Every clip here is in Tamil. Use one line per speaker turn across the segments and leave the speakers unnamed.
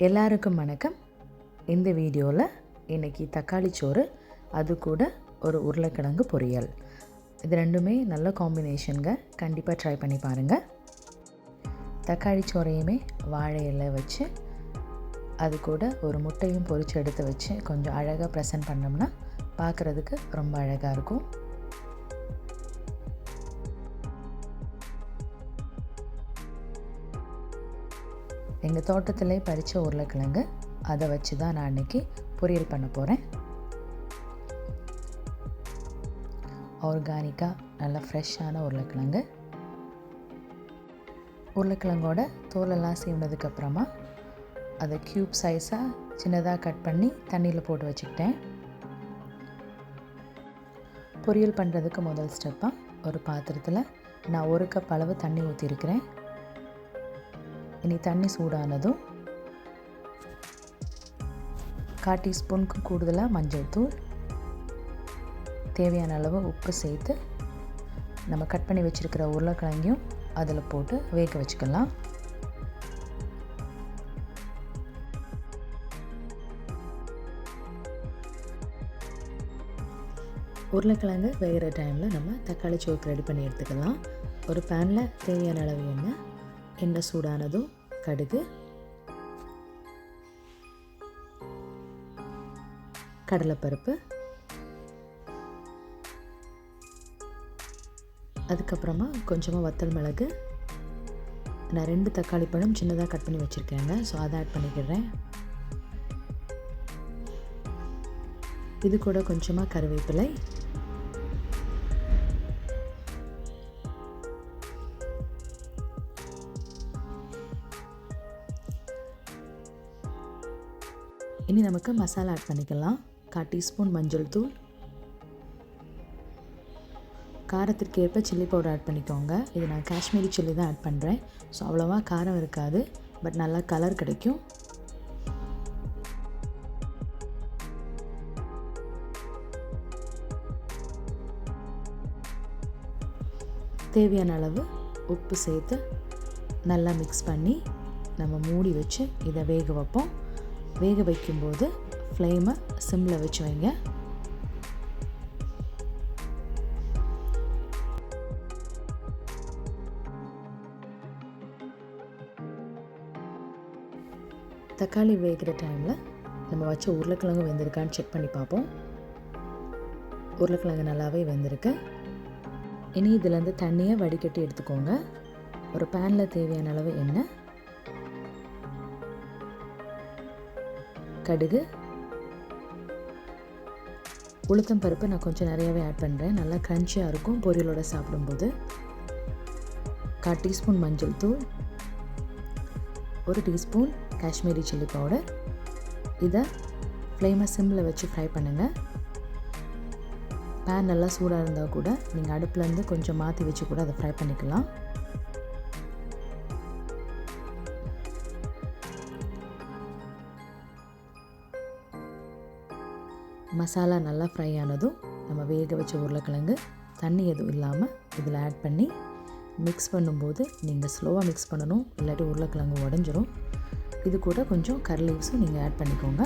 எல்லாருக்கும் வணக்கம். இந்த வீடியோவில் இன்றைக்கி தக்காளி சோறு, அது கூட ஒரு உருளைக்கிழங்கு பொரியல். இது ரெண்டுமே நல்ல காம்பினேஷனுங்க. கண்டிப்பாக ட்ரை பண்ணி பாருங்கள். தக்காளி சோறையுமே வாழை இலை வச்சு, அது கூட ஒரு முட்டையும் பொரித்து எடுத்து வச்சு கொஞ்சம் அழகாக ப்ரெசென்ட் பண்ணோம்னா பார்க்குறதுக்கு ரொம்ப அழகாக இருக்கும். எங்கள் தோட்டத்திலே பறித்த உருளைக்கிழங்கு, அதை வச்சு தான் நான் இன்றைக்கி பொரியல் பண்ண போகிறேன். ஆர்கானிக்காக நல்ல ஃப்ரெஷ்ஷான உருளைக்கிழங்கு. உருளைக்கிழங்கோட தோலெல்லாம் சீவுனதுக்கப்புறமா அதை க்யூப் சைஸாக சின்னதாக கட் பண்ணி தண்ணியில் போட்டு வச்சுக்கிட்டேன். பொரியல் பண்ணுறதுக்கு முதல் ஸ்டெப்பாக ஒரு பாத்திரத்தில் நான் 1 கப் அளவு தண்ணி ஊற்றிருக்கிறேன். இனி தண்ணி சூடானதும் 1/4 டீஸ்பூனுக்கு கூடுதலாக மஞ்சள் தூள், தேவையான அளவு உப்பு சேர்த்து நம்ம கட் பண்ணி வச்சுருக்கிற உருளைக்கிழங்கையும் அதில் போட்டு வேக வச்சுக்கலாம். உருளைக்கிழங்கு வேகிற டைமில் நம்ம தக்காளி சோறு ரெடி பண்ணி எடுத்துக்கலாம். ஒரு பேனில் தேவையான அளவு எண்ணெய் சூடானதும் கடுகு, கடலைப்பருப்பு, அதுக்கப்புறமா கொஞ்சமாக வத்தல் மிளகு, நான் 2 தக்காளி பழம் சின்னதாக கட் பண்ணி வச்சுருக்கேங்க. ஸோ அதை ஆட் பண்ணிக்கிறேன். இது கூட கொஞ்சமாக கருவேப்பிலை, இனி நமக்கு மசாலா ஆட் பண்ணிக்கலாம். 1/4 டீஸ்பூன் மஞ்சள் தூள், காரத்திற்கு ஏற்ப சில்லி பவுடர் ஆட் பண்ணிக்கோங்க. இது நான் காஷ்மீரி சில்லி தான் ஆட் பண்ணுறேன். ஸோ அவ்வளோவா காரம் இருக்காது, பட் நல்லா கலர் கிடைக்கும். தேவையான அளவு உப்பு சேர்த்து நல்லா மிக்ஸ் பண்ணி நம்ம மூடி வச்சு இதை வேக வைப்போம். வேக வைக்கும்போது ஃப்ளேமை சிம்மில் வச்சு வைங்க. தக்காளி வேகிற டைமில் நம்ம வச்ச உருளைக்கிழங்கு வெந்திருக்கான்னு செக் பண்ணி பார்ப்போம். உருளைக்கிழங்கு நல்லாவே வெந்திருக்கு. இனி இதிலேருந்து தண்ணியை வடிகட்டி எடுத்துக்கோங்க. ஒரு பேனில் தேவையான அளவு எண்ணெய், கடுகு, உளுத்தம் பருப்பு நான் கொஞ்சம் நிறையாவே ஆட் பண்ணுறேன். நல்லா க்ரன்ச்சியாக இருக்கும் பொரியலோட சாப்பிடும்போது. 1/4 டீஸ்பூன் மஞ்சள் தூள், 1 டீஸ்பூன் காஷ்மீரி சில்லி பவுடர். இதை ஃப்ளேமை சிம்மில் வச்சு ஃப்ரை பண்ணுங்கள். பேன் நல்லா சூடாக இருந்தால் கூட நீங்கள் அடுப்புலேருந்து கொஞ்சம் மாற்றி வச்சு கூட அதை ஃப்ரை பண்ணிக்கலாம். மசாலா நல்லா ஃப்ரை ஆனதும் நம்ம வேக வச்ச உருளைக்கிழங்கு தண்ணி எதுவும் இல்லாமல் இதில் ஆட் பண்ணி மிக்ஸ் பண்ணும்போது நீங்கள் ஸ்லோவாக மிக்ஸ் பண்ணணும், இல்லாட்டி உருளைக்கிழங்கு உடஞ்சிரும். இது கூட கொஞ்சம் கரி லீவ்ஸும் நீங்கள் ஆட் பண்ணிக்கோங்க.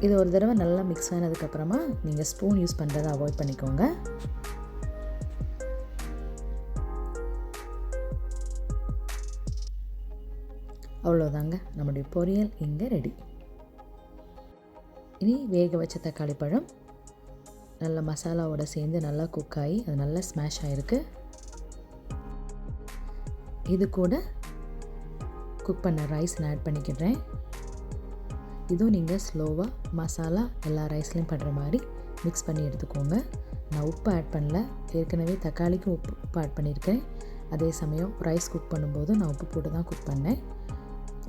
இது ஒரு தடவை நல்லா மிக்ஸ் ஆனதுக்கப்புறமா நீங்கள் ஸ்பூன் யூஸ் பண்ணுறதை அவாய்ட் பண்ணிக்கோங்க. அவ்வளோதாங்க, நம்முடைய பொரியல் இங்கே ரெடி. இனி வேக வச்ச தக்காளி பழம் நல்ல மசாலாவோடு சேர்ந்து நல்லா குக் ஆகி அது நல்லா ஸ்மாஷ் ஆகிருக்கு. இது கூட குக் பண்ண ரைஸ் நான் ஆட் பண்ணிக்கிறேன். இதுவும் நீங்கள் ஸ்லோவாக மசாலா எல்லா ரைஸ்லேயும் பண்ணுற மாதிரி மிக்ஸ் பண்ணி எடுத்துக்கோங்க. நான் உப்பு ஆட் பண்ணல, ஏற்கனவே தக்காளிக்கும் உப்பு ஆட் பண்ணியிருக்கேன். அதே சமயம் ரைஸ் குக் பண்ணும்போது நான் உப்பு போட்டு தான் குக் பண்ணேன்.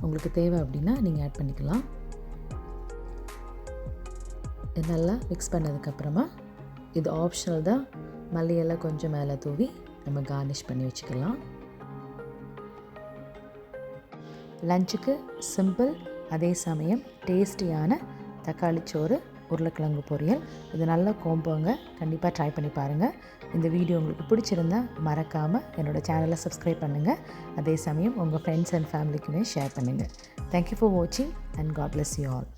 உங்களுக்கு தேவை அப்படின்னா நீங்கள் ஆட் பண்ணிக்கலாம். இது நல்லா மிக்ஸ் பண்ணதுக்கப்புறமா இது ஆப்ஷனல் தான், மல்லி எல்லாம் கொஞ்சம் மேலே தூவி நம்ம கார்னிஷ் பண்ணி வச்சுக்கலாம். லஞ்சுக்கு சிம்பிள் அதே சமயம் டேஸ்டியான தக்காளி சோறு உருளைக்கிழங்கு பொரியல். இது நல்ல காம்போங்க, கண்டிப்பாக ட்ரை பண்ணி பாருங்கள். இந்த வீடியோ உங்களுக்கு பிடிச்சிருந்தா மறக்காமல் என்னோடய சேனலை சப்ஸ்கிரைப் பண்ணுங்கள். அதே சமயம் உங்கள் ஃப்ரெண்ட்ஸ் அண்ட் ஃபேமிலிக்குமே ஷேர் பண்ணுங்கள். தேங்க்யூ ஃபார் வாட்சிங் and God bless you all.